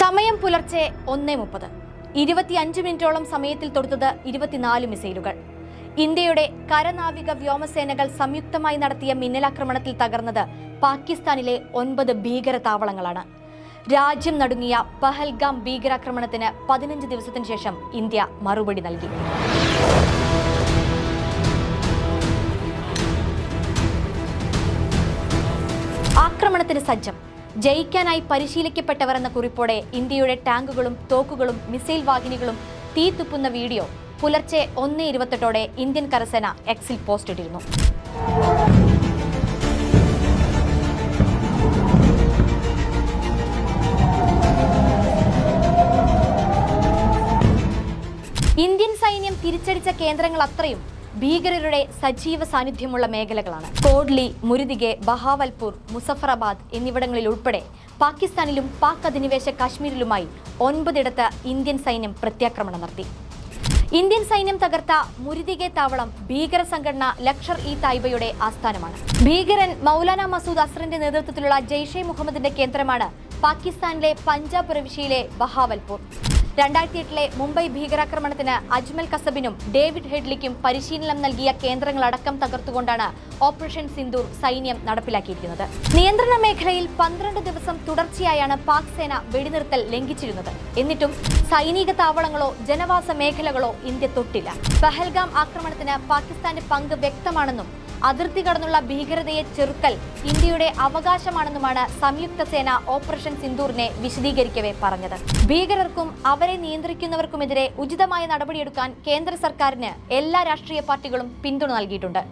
സമയം പുലർച്ചെ 1:30. 25 മിനിറ്റോളം സമയത്തിൽ തൊടുത്തത് 24 മിസൈലുകൾ. ഇന്ത്യയുടെ കരനാവിക വ്യോമസേനകൾ സംയുക്തമായി നടത്തിയ മിന്നലാക്രമണത്തിൽ തകർന്നത് പാകിസ്ഥാനിലെ 9 ഭീകര താവളങ്ങളാണ്. രാജ്യം നടുങ്ങിയ പഹൽഗാം ഭീകരാക്രമണത്തിന് 15 ദിവസത്തിനു ശേഷം ഇന്ത്യ മറുപടി നൽകി. ആക്രമണത്തിന് സജ്ജം, ജയിക്കാനായി പരിശീലിക്കപ്പെട്ടവർ എന്ന കുറിപ്പോടെ ഇന്ത്യയുടെ ടാങ്കുകളും തോക്കുകളും മിസൈൽ വാഹിനികളും തീത്തുപ്പുന്ന വീഡിയോ പുലർച്ചെ 1:28 ഇന്ത്യൻ കരസേന എക്സിൽ പോസ്റ്റ് ഇട്ടിരുന്നു. ഇന്ത്യൻ സൈന്യം തിരിച്ചടിച്ച കേന്ദ്രങ്ങൾ അത്രയും ഭീകരരുടെ സജീവ സാന്നിധ്യമുള്ള മേഖലകളാണ്. കോഡ്ലി, മുരിദിഗെ, ബഹാവൽപൂർ, മുസഫറാബാദ് എന്നിവിടങ്ങളിൽ ഉൾപ്പെടെ പാകിസ്ഥാനിലും പാക് അധിനിവേശ കാശ്മീരിലുമായി 9 ഇടത്ത് ഇന്ത്യൻ സൈന്യം പ്രത്യാക്രമണം നടത്തി. ഇന്ത്യൻ സൈന്യം തകർത്ത മുരിദിഗെ താവളം ഭീകര സംഘടന ലഷ്കർ-ഇ-തായിബയുടെ ആസ്ഥാനമാണ്. ഭീകരൻ മൗലാന മസൂദ് അസറിന്റെ നേതൃത്വത്തിലുള്ള ജെയ്ഷെ മുഹമ്മദിന്റെ കേന്ദ്രമാണ് പാകിസ്ഥാനിലെ പഞ്ചാബ് പ്രവിശ്യയിലെ ബഹാവൽപൂർ. 2008 മുംബൈ ഭീകരാക്രമണത്തിന് അജ്മൽ കസബിനും ഡേവിഡ് ഹെഡ്ലിക്കും പരിശീലനം നൽകിയ കേന്ദ്രങ്ങളടക്കം തകർത്തുകൊണ്ടാണ് ഓപ്പറേഷൻ സിന്ദൂർ സൈന്യം നടപ്പിലാക്കിയിരിക്കുന്നത്. നിയന്ത്രണ മേഖലയിൽ 12 ദിവസം തുടർച്ചയായാണ് പാക് സേന വെടിനിർത്തൽ ലംഘിച്ചിരുന്നത്. എന്നിട്ടും സൈനിക താവളങ്ങളോ ജനവാസ മേഖലകളോ ഇന്ത്യ തൊട്ടില്ല. പഹൽഗാം ആക്രമണത്തിന് പാകിസ്ഥാന്റെ പങ്ക് വ്യക്തമാണെന്നും അതിർത്തി കടന്നുള്ള ഭീകരതയെ ചെറുക്കൽ ഇന്ത്യയുടെ അവകാശമാണെന്നുമാണ് സംയുക്ത സേന ഓപ്പറേഷൻ സിന്ദൂറിനെ വിശദീകരിക്കവെ പറഞ്ഞത്. ഭീകരർക്കും അവരെ നിയന്ത്രിക്കുന്നവർക്കുമെതിരെ ഉചിതമായ നടപടിയെടുക്കാൻ കേന്ദ്ര സർക്കാരിന് എല്ലാ രാഷ്ട്രീയ പാർട്ടികളും പിന്തുണ നൽകിയിട്ടുണ്ട്.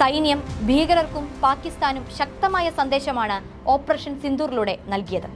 സൈന്യം ഭീകരർക്കും പാകിസ്ഥാനും ശക്തമായ സന്ദേശമാണ് ഓപ്പറേഷൻ സിന്ദൂറിലൂടെ നൽകിയത്.